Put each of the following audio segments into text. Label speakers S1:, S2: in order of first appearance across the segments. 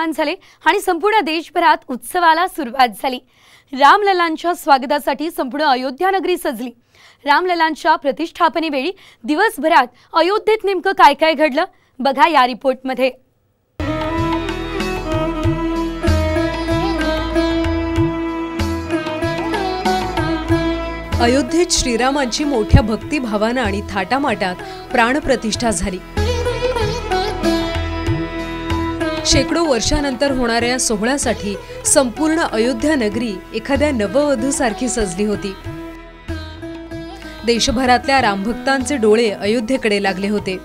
S1: निर्माण झाले आणि संपूर्ण देशभरात उत्सवाला सुरुवात झाली। रामलल्लांच्या स्वागतासाठी संपूर्ण अयोध्या नगरी सजली। रामलल्लांच्या प्रतिष्ठापनेवेळी दिवसभरात अयोध्येत नेमकं काय काय घडलं बघा या रिपोर्टमध्ये।
S2: अयोध्येत श्रीरामांची मोठ्या भक्तिभावानं आणि थाटामाटात प्राणप्रतिष्ठा झाली। शेकडो वर्षानंतर होणाऱ्या या सोहळ्यासाठी संपूर्ण अयोध्या नगरी एखाद्या नववधूसारखी सजली होती। देशभरातल्या रामभक्तांचे डोळे अयोध्येकडे लागले होते।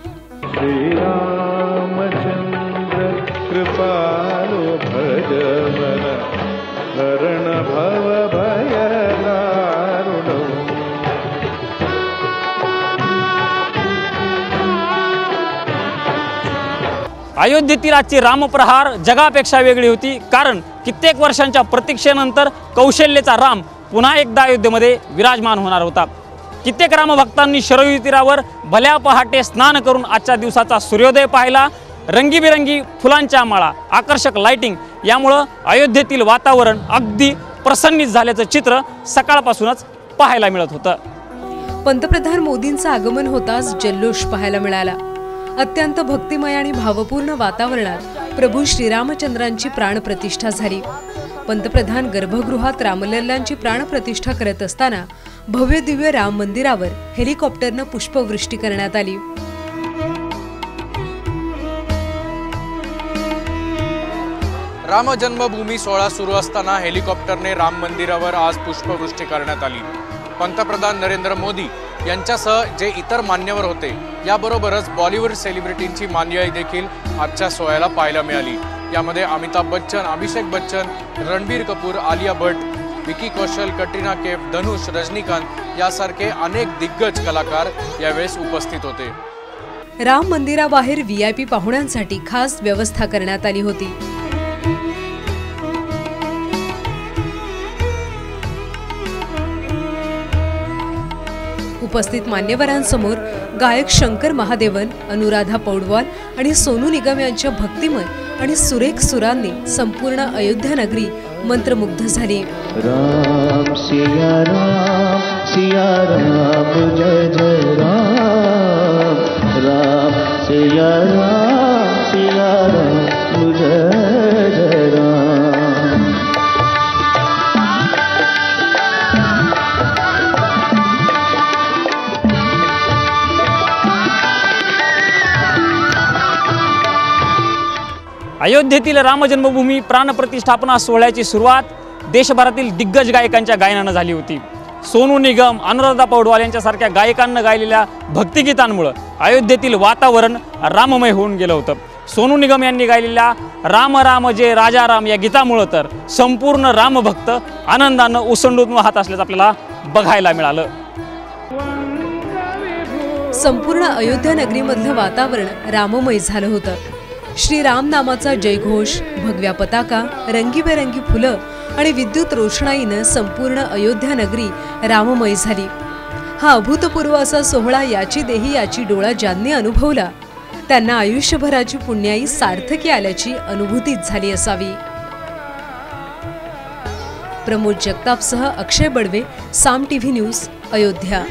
S3: अयोध्येतील आजची रामप्रहार जगापेक्षा वेगळी होती, कारण कित्येक वर्षांच्या प्रतीक्षेनंतर कौशल्याचा राम पुन्हा एकदा अयोध्येमध्ये विराजमान होणार होता। कित्येक रामभक्तांनी शरयू तीरावर भल्या पहाटे स्नान करून आजच्या दिवसाचा सूर्योदय पाहिला। रंगीबिरंगी फुलांच्या माळा, आकर्षक लाइटिंग यामुळे अयोध्येतील वातावरण अगदी प्रसन्नित झाल्याचं चित्र सकाळपासूनच पाहायला मिळत होतं।
S2: पंतप्रधान मोदींचं आगमन होताच जल्लोष पाहायला मिळाला। अत्यंत भक्तिमय आणि भावपूर्ण वातावरणात प्रभू श्रीरामचंद्रांची प्राणप्रतिष्ठा झाली। पंतप्रधान गर्भगृहात रामलल्लांची प्राणप्रतिष्ठा करत असताना भव्य दिव्य राम मंदिरावर हेलिकॉप्टरनं पुष्पवृष्टी करण्यात आली।
S4: राम जन्मभूमी सोहळा सुरू असताना हेलिकॉप्टरने राम मंदिरावर आज पुष्पवृष्टी करण्यात आली। पंतप्रधान नरेंद्र मोदी यांच्यासह जे इतर मान्यवर होते याबरोबरच बॉलिवूड सेलिब्रिटींची मांदियाळी देखील आजच्या सोहळ्याला पाहायला मिळाली। यामध्ये अमिताभ बच्चन, अभिषेक बच्चन, रणबीर कपूर, आलिया भट्ट, विकी कौशल, कटरीना कैफ, धनुष, रजनीकांत यासारखे अनेक दिग्गज कलाकार यावेळेस उपस्थित होते।
S2: राम मंदिराबाहेर VIP पाहुण्यांसाठी खास व्यवस्था करण्यात आली होती। उपस्थित मान्यवरांसमोर गायक शंकर महादेवन, अनुराधा पौडवाल आणि सोनू निगम यांच्या भक्तिमय आणि सुरेख सुरांनी संपूर्ण अयोध्या नगरी मंत्रमुग्ध झाली।
S5: राम सिया राम सिया राम जय जय राम, राम सिया राम जय जय राम।
S3: अयोध्येतील राम जन्मभूमी प्राणप्रतिष्ठापना सोहळ्याची सुरुवात देशभरातील दिग्गज गायकांच्या गायनानं झाली होती। सोनू निगम, अनुराधा पौडवाल यांच्यासारख्या गायकांना गायलेल्या भक्तिगीतांमुळे अयोध्येतील वातावरण राममय होऊन गेलं होतं। सोनू निगम यांनी गायलेल्या राम राम जय राजा राम या गीतामुळे तर संपूर्ण रामभक्त आनंदानं उसंडून वाहत असल्याचं आपल्याला बघायला मिळालं।
S2: संपूर्ण अयोध्या नगरीमधलं वातावरण राममय झालं होतं। श्रीराम नामाचा जयघोष, भगव्या पताका, रंगीबेरंगी फुलं आणि विद्युत रोषणाईनं संपूर्ण अयोध्या नगरी राममय झाली। हा अभूतपूर्व असा सोहळा याची देही याची डोळा ज्यांनी अनुभवला त्यांना आयुष्यभराची पुण्याई सार्थकी आल्याची अनुभूतीच झाली असावी। प्रमोद जगतापसह अक्षय बडवे, साम TV न्यूज, अयोध्या।